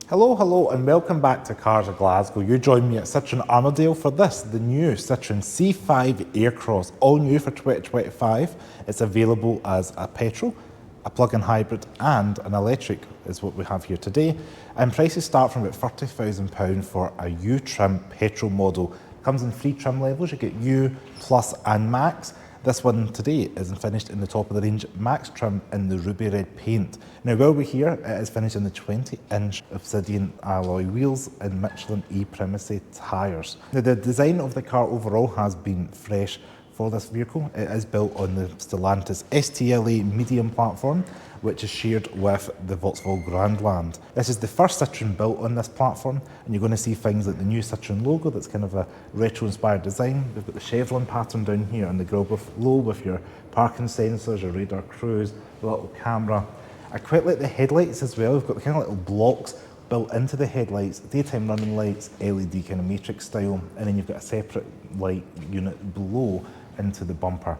Hello and welcome back to Cars of Glasgow. You join me at Citroen Armadale for this, the new Citroen C5 Aircross, all new for 2025. It's available as a petrol, a plug-in hybrid and an electric is what we have here today. And prices start from about £30,000 for a U trim petrol model. Comes in 3 trim levels, you get U, Plus and Max. This one today is finished in the top of the range Max trim in the ruby red paint. Now while we're here, it is finished in the 20-inch obsidian alloy wheels and Michelin E-Primacy tyres. Now the design of the car overall has been fresh for this vehicle. It is built on the Stellantis STLA medium platform, which is shared with the Volkswagen Grandland. This is the first Citroen built on this platform, and you're going to see things like the new Citroen logo that's kind of a retro-inspired design. We've got the chevron pattern down here on the grille below with your parking sensors, your radar cruise, the little camera. I quite like the headlights as well. We've got the kind of little blocks built into the headlights, daytime running lights, LED kind of matrix style, and then you've got a separate light unit below into the bumper.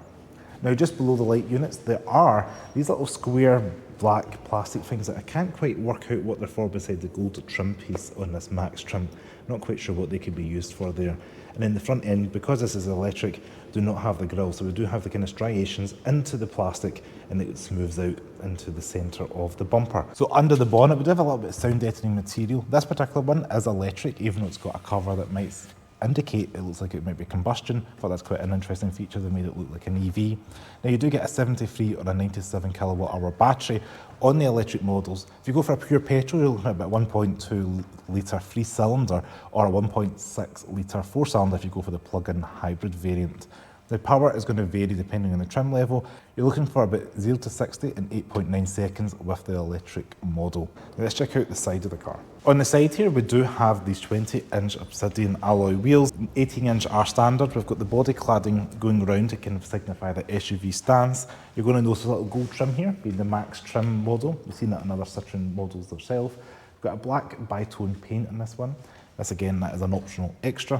Now just below the light units there are these little square black plastic things that I can't quite work out what they're for beside the gold trim piece on this Max trim. Not quite sure what they could be used for there. And then the front end, because this is electric, do not have the grille, so we do have the kind of striations into the plastic and it smooths out into the centre of the bumper. So under the bonnet we do have a little bit of sound deadening material. This particular one is electric, even though it's got a cover that might indicate it looks like it might be combustion. I thought that's quite an interesting feature. They made it look like an EV. Now you do get a 73 or a 97 kilowatt hour battery on the electric models. If you go for a pure petrol, you're looking at about 1.2 litre 3-cylinder or a 1.6 litre 4-cylinder if you go for the plug-in hybrid variant. The power is going to vary depending on the trim level. You're looking for about 0 to 60 in 8.9 seconds with the electric model. Now let's check out the side of the car. On the side here we do have these 20-inch obsidian alloy wheels. 18-inch are standard. We've got the body cladding going around to kind of signify the SUV stance. You're going to notice a little gold trim here, being the Max trim model. We've seen that in other Citroen models themselves. We've got a black bi-tone paint in this one. This again, that is an optional extra.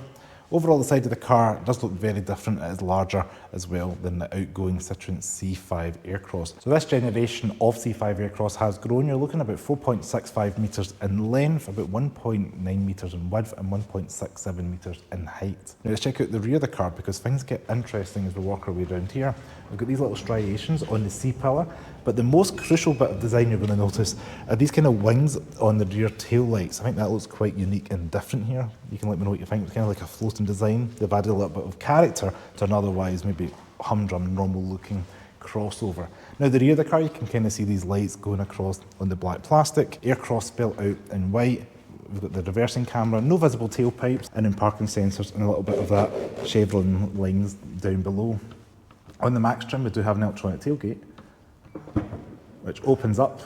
Overall, the side of the car does look very different. It is larger as well than the outgoing Citroen C5 Aircross. So this generation of C5 Aircross has grown. You're looking at about 4.65 metres in length, about 1.9 metres in width and 1.67 metres in height. Now let's check out the rear of the car because things get interesting as we walk our way around here. We've got these little striations on the C-pillar, but the most crucial bit of design you're going to notice are these kind of wings on the rear tail lights. I think that looks quite unique and different here. You can let me know what you think. It's kind of like a floating design. They've added a little bit of character to an otherwise maybe humdrum, normal looking crossover. Now the rear of the car, you can kind of see these lights going across on the black plastic. Aircross spelled out in white. We've got the reversing camera, no visible tailpipes, and then parking sensors and a little bit of that chevron lines down below. On the Max trim we do have an electronic tailgate, which opens up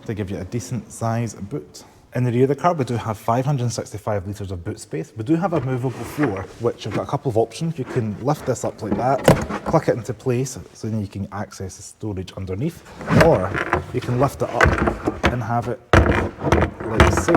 to give you a decent size boot. In the rear of the car we do have 565 litres of boot space. We do have a movable floor, which you've got a couple of options. You can lift this up like that, click it into place, so then you can access the storage underneath, or you can lift it up and have it like so,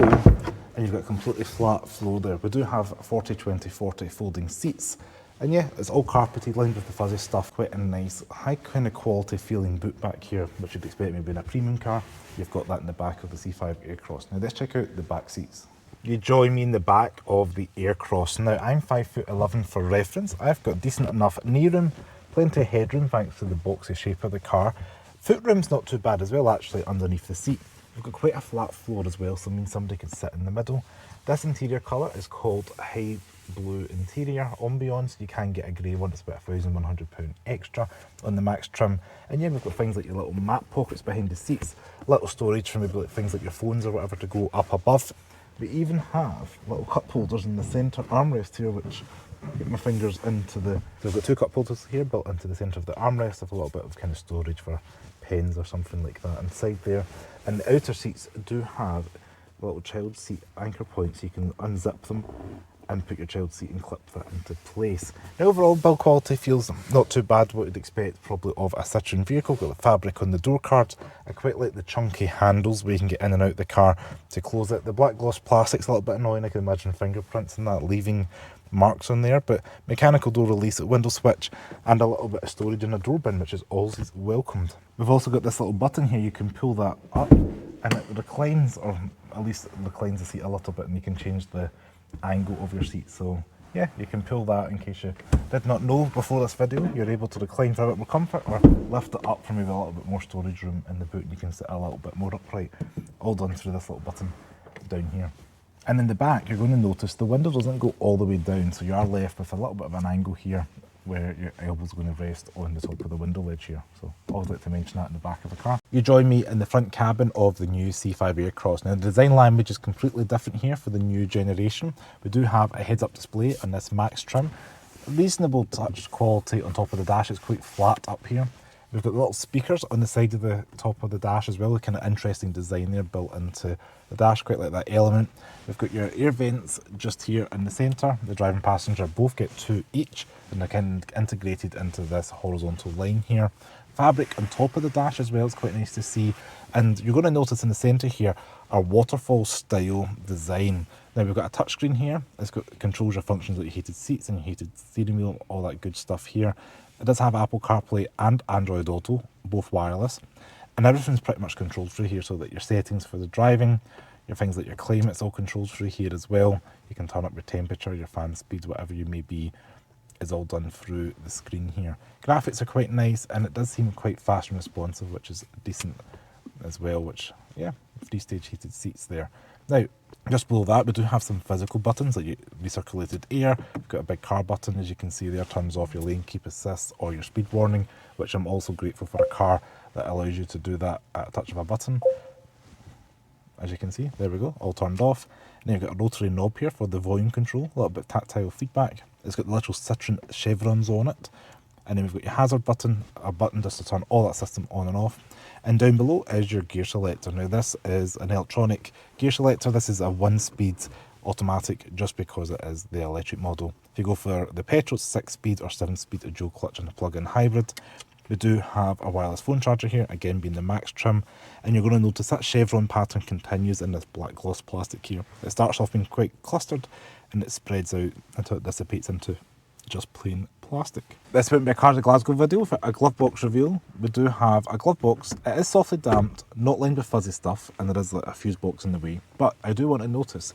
and you've got a completely flat floor there. We do have 40-20-40 folding seats. And yeah, it's all carpeted, lined with the fuzzy stuff. Quite a nice, high kind of quality feeling boot back here, which you'd expect maybe in a premium car. You've got that in the back of the C5 Aircross. Now let's check out the back seats. You join me in the back of the Aircross. Now I'm 5'11" for reference. I've got decent enough knee room, plenty of headroom thanks to the boxy shape of the car. Foot room's not too bad as well actually underneath the seat. We've got quite a flat floor as well, so it means somebody can sit in the middle. This interior colour is called High Blue Interior Ambiance. You can get a grey one, it's about £1,100 extra on the Max trim. And yeah, we've got things like your little map pockets behind the seats, little storage for maybe like things like your phones or whatever to go up above. We even have little cup holders in the centre armrest here, which get my fingers into the... So we've got 2 cup holders here built into the centre of the armrest with a little bit of kind of storage for pens or something like that inside there. And the outer seats do have a little child seat anchor points, so you can unzip them and put your child seat and clip that into place. Now overall build quality feels not too bad, what you'd expect probably of a Citroen vehicle. Got the fabric on the door cards. I quite like the chunky handles where you can get in and out the car to close it. The black gloss plastic's a little bit annoying. I can imagine fingerprints and that leaving marks on there, but mechanical door release, window switch, and a little bit of storage in a door bin, which is always welcomed. We've also got this little button here. You can pull that up and it reclines or at least reclines the seat a little bit, and you can change the angle of your seat. So yeah, you can pull that in case you did not know before this video. You're able to recline for a bit more comfort, or lift it up for maybe a little bit more storage room in the boot, and you can sit a little bit more upright. All done through this little button down here. And in the back, you're going to notice the window doesn't go all the way down, so you are left with a little bit of an angle here where your elbow's going to rest on the top of the window ledge here. So always like to mention that in the back of the car. You join me in the front cabin of the new C5 Aircross. Now the design language is completely different here for the new generation. We do have a heads-up display on this max trim. Reasonable touch quality on top of the dash. It's quite flat up here. We've got little speakers on the side of the top of the dash as well, a kind of interesting design there built into the dash, quite like that element. We've got your air vents just here in the centre. The driver and passenger both get 2 each, and they're kind of integrated into this horizontal line here. Fabric on top of the dash as well, it's quite nice to see. And you're going to notice in the centre here our waterfall style design. Now we've got a touchscreen here. It's got controls your functions like your heated seats and your heated steering wheel, all that good stuff here. It does have Apple CarPlay and Android Auto, both wireless, and everything's pretty much controlled through here, so that your settings for the driving, your things like your climate, it's all controlled through here as well. You can turn up your temperature, your fan speeds, whatever you may be, is all done through the screen here. Graphics are quite nice, and it does seem quite fast and responsive, which is decent as well, which, yeah, 3-stage heated seats there. Now, just below that, we do have some physical buttons, like your recirculated air. We've got a big car button, as you can see there, turns off your lane keep assist or your speed warning, which I'm also grateful for a car that allows you to do that at a touch of a button. As you can see, there we go, all turned off. And then you've got a rotary knob here for the volume control, a little bit of tactile feedback. It's got the little Citroen chevrons on it. And then we've got your hazard button, a button just to turn all that system on and off. And down below is your gear selector. Now this is an electronic gear selector. This is a 1-speed automatic just because it is the electric model. If you go for the petrol, 6-speed or 7-speed dual clutch and a plug-in hybrid. We do have a wireless phone charger here, again being the max trim. And you're going to notice that chevron pattern continues in this black gloss plastic here. It starts off being quite clustered and it spreads out until it dissipates into just plain plastic. This wouldn't be a CarsofGlasgow video for a glove box reveal. We do have a glove box. It is softly damped, not lined with fuzzy stuff, and there is like a fuse box in the way. But I do want to notice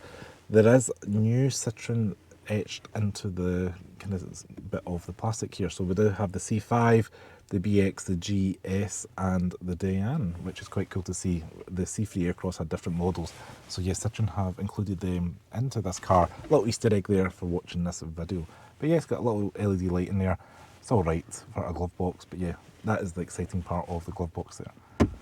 there is new Citroen etched into the kind of bit of the plastic here. So we do have the C5, the BX, the GS, and the Diane, which is quite cool to see. The C3 Aircross had different models, so yes, Citroen have included them into this car. Little Easter egg there for watching this video. But yeah, it's got a little LED light in there. It's all right for a glove box, but yeah, that is the exciting part of the glove box there.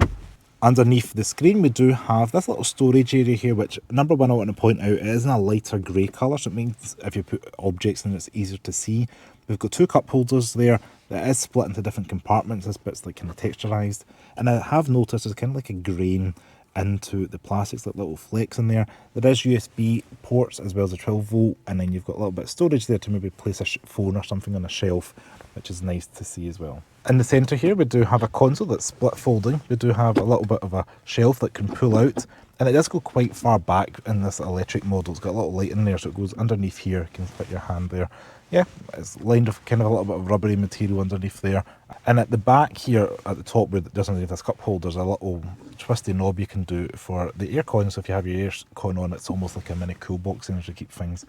Underneath the screen, we do have this little storage area here, which, number one, I want to point out, it is in a lighter grey colour, so it means if you put objects in, it's easier to see. We've got 2 cup holders there that is split into different compartments. This bit's like kind of texturised, and I have noticed there's kind of like a grain into the plastics, like little flakes in there. There is USB ports as well as a 12 volt, and then you've got a little bit of storage there to maybe place a phone or something on a shelf, which is nice to see as well. In the centre here, we do have a console that's split folding. We do have a little bit of a shelf that can pull out, and it does go quite far back in this electric model. It's got a little light in there, so it goes underneath here. You can fit your hand there. Yeah, it's lined with kind of a little bit of rubbery material underneath there. And at the back here, at the top, where just underneath this cup holder, there's a little twisty knob you can do for the aircon. So if you have your aircon on, it's almost like a mini cool box in to keep things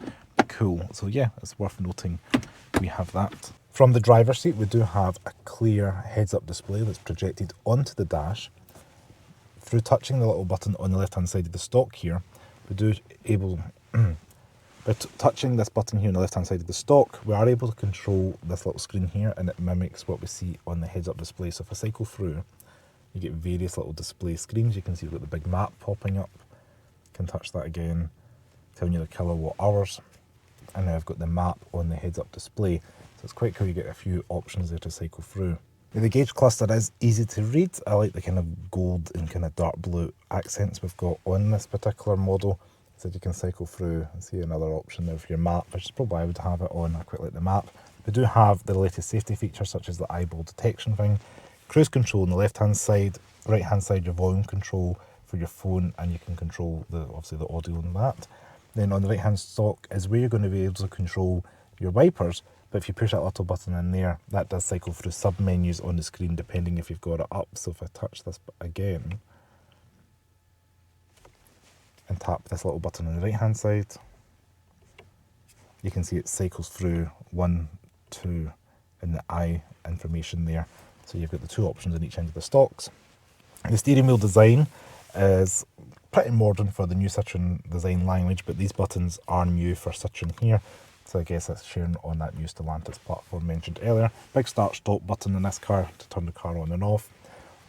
cool. So yeah, it's worth noting we have that. From the driver's seat, we do have a clear heads-up display that's projected onto the dash. Through touching the little button on the left-hand side of the stock here, we do able... By touching this button here on the left-hand side of the stock, we are able to control this little screen here, and it mimics what we see on the heads-up display. So if I cycle through, you get various little display screens. You can see we've got the big map popping up. You can touch that again, telling you the kilowatt hours. And now I've got the map on the heads-up display. So it's quite cool, you get a few options there to cycle through. Now the gauge cluster is easy to read. I like the kind of gold and kind of dark blue accents we've got on this particular model. So you can cycle through and see another option there for your map, which is probably why I would have it on. I quite like the map. We do have the latest safety features such as the eyeball detection thing, cruise control on the left hand side, right hand side your volume control for your phone, and you can control obviously the audio on that. Then on the right hand stock is where you're going to be able to control your wipers, but if you push that little button in there, that does cycle through sub menus on the screen depending if you've got it up. So if I touch this again, and tap this little button on the right hand side. You can see it cycles through 1, 2 and the I information there. So you've got the 2 options on each end of the stalks. The steering wheel design is pretty modern for the new Citroen design language, but these buttons are new for Citroen here. So I guess that's sharing on that new Stellantis platform mentioned earlier. Big start stop button in this car to turn the car on and off.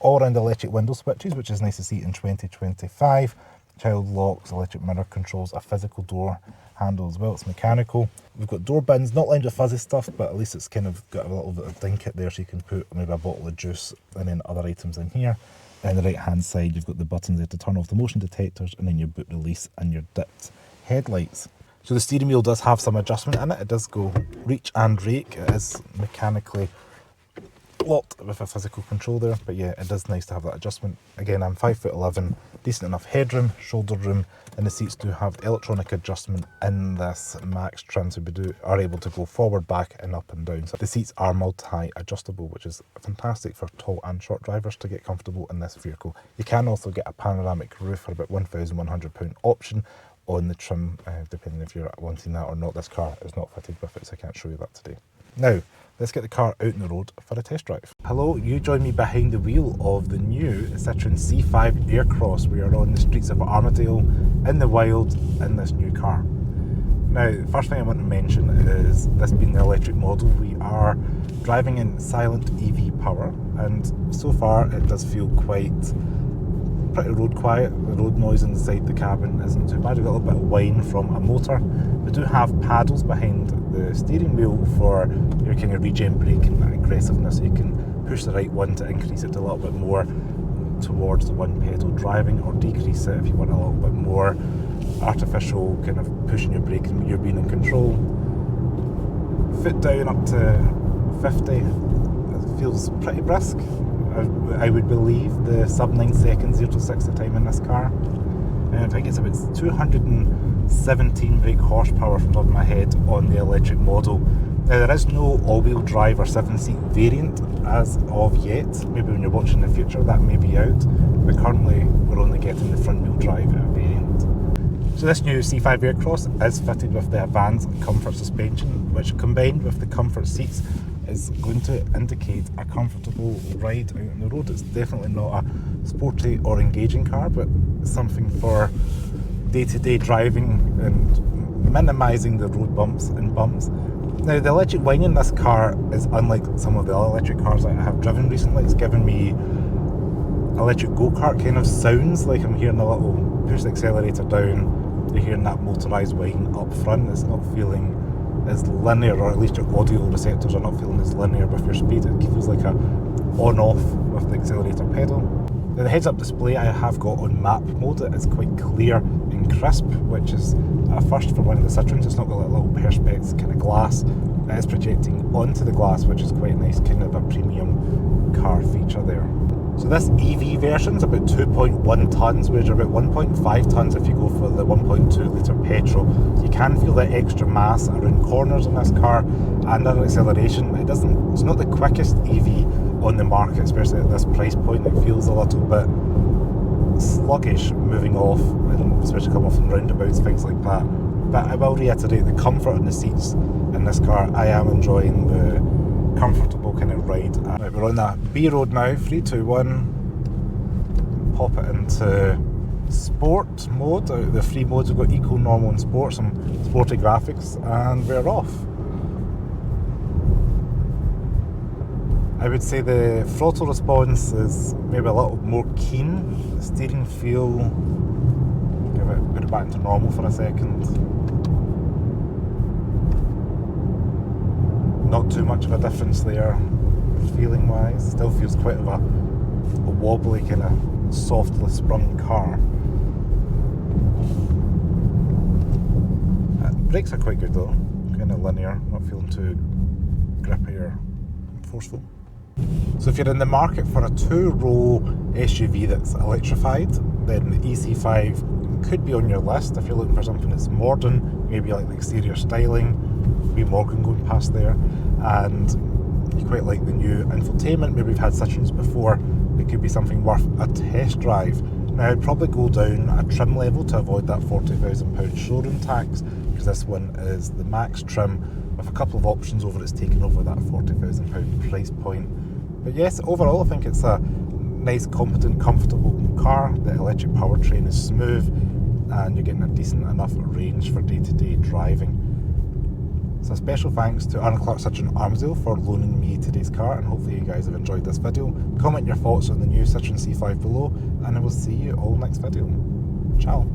All around electric window switches, which is nice to see in 2025. Child locks, electric mirror controls, a physical door handle as well. It's mechanical. We've got door bins, not lined with fuzzy stuff, but at least it's kind of got a little bit of dink it there, so you can put maybe a bottle of juice and then other items in here. And on the right hand side, you've got the buttons there to turn off the motion detectors, and then your boot release and your dipped headlights. So the steering wheel does have some adjustment in it. It does go reach and rake. It is mechanically locked with a physical control there, but yeah, it is nice to have that adjustment. Again, I'm 5'11", decent enough headroom, shoulder room, and the seats do have electronic adjustment in this Max trim, so we are able to go forward, back and up and down. So the seats are multi-adjustable, which is fantastic for tall and short drivers to get comfortable in this vehicle. You can also get a panoramic roof for about £1,100 option on the trim, depending if you're wanting that or not. This car is not fitted with it, so I can't show you that today. Now, let's get the car out on the road for a test drive. Hello, you join me behind the wheel of the new Citroen C5 Aircross. We are on the streets of Armadale, in the wild, in this new car. Now, the first thing I want to mention is this being the electric model. We are driving in silent EV power, and so far it does feel pretty road quiet. The road noise inside the cabin isn't too bad. We've got a little bit of whine from a motor. We do have paddles behind the steering wheel for your kind of regen braking aggressiveness. So you can push the right one to increase it a little bit more towards the one pedal driving, or decrease it if you want a little bit more artificial kind of pushing your brake and you're being in control. Foot down up to 50. It feels pretty brisk. I would believe the sub 9 seconds 0 to 60 time in this car. And I think it's about 217 brake horsepower from the top of my head on the electric model. Now, there is no all-wheel drive or 7-seat variant as of yet. Maybe when you're watching in the future that may be out, but currently we're only getting the front-wheel drive variant. So this new C5 Aircross is fitted with the advanced comfort suspension, which combined with the comfort seats is going to indicate a comfortable ride out on the road. It's definitely not a sporty or engaging car, but something for day-to-day driving and minimising the road bumps and bumps. Now, the electric whine in this car is unlike some of the other electric cars I have driven recently. It's given me electric go-kart kind of sounds, like I'm hearing a little push the accelerator down, you're hearing that motorised whine up front. It's not feeling as linear, or at least your audio receptors are not feeling as linear with your speed. It feels like a on-off with the accelerator pedal. Now, the heads-up display I have got on map mode. It is quite clear and crisp, which is a first for one of the Citroens. It's not got that little perspex kind of glass. It is projecting onto the glass, which is quite nice, kind of a premium car feature there. So this EV version is about 2.1 tonnes, whereas you're about 1.5 tonnes if you go for the 1.2 litre petrol. So you can feel that extra mass around corners in this car, and at acceleration. It's not the quickest EV on the market, especially at this price point. It feels a little bit sluggish moving off, and especially coming off in roundabouts, things like that. But I will reiterate the comfort in the seats in this car. I am enjoying the comfortable kind of ride. Right, we're on that B road now. 3, 2, 1. Pop it into sport mode. Out of the 3 modes, we've got eco, normal and sport, some sporty graphics, and we're off. I would say the throttle response is maybe a little more keen. The steering feel, put it back into normal for a second. Not too much of a difference there, feeling wise. Still feels quite of a wobbly, kind of softly sprung car. Brakes are quite good though, kind of linear, not feeling too grippy or forceful. So if you're in the market for a 2-row SUV that's electrified, then the EC5 could be on your list. If you're looking for something that's modern, maybe like the exterior styling, be Morgan going past there, and you quite like the new infotainment. Maybe we've had Citroens before. It could be something worth a test drive. Now I'd probably go down a trim level to avoid that £40,000 showroom tax, because this one is the max trim with a couple of options over it's taken over that £40,000 price point. But yes, overall I think it's a nice, competent, comfortable car. The electric powertrain is smooth and you're getting a decent enough range for day-to-day driving. So a special thanks to Arnold Citroen Armadale for loaning me today's car, and hopefully you guys have enjoyed this video. Comment your thoughts on the new Citroen C5 below, and I will see you all next video. Ciao.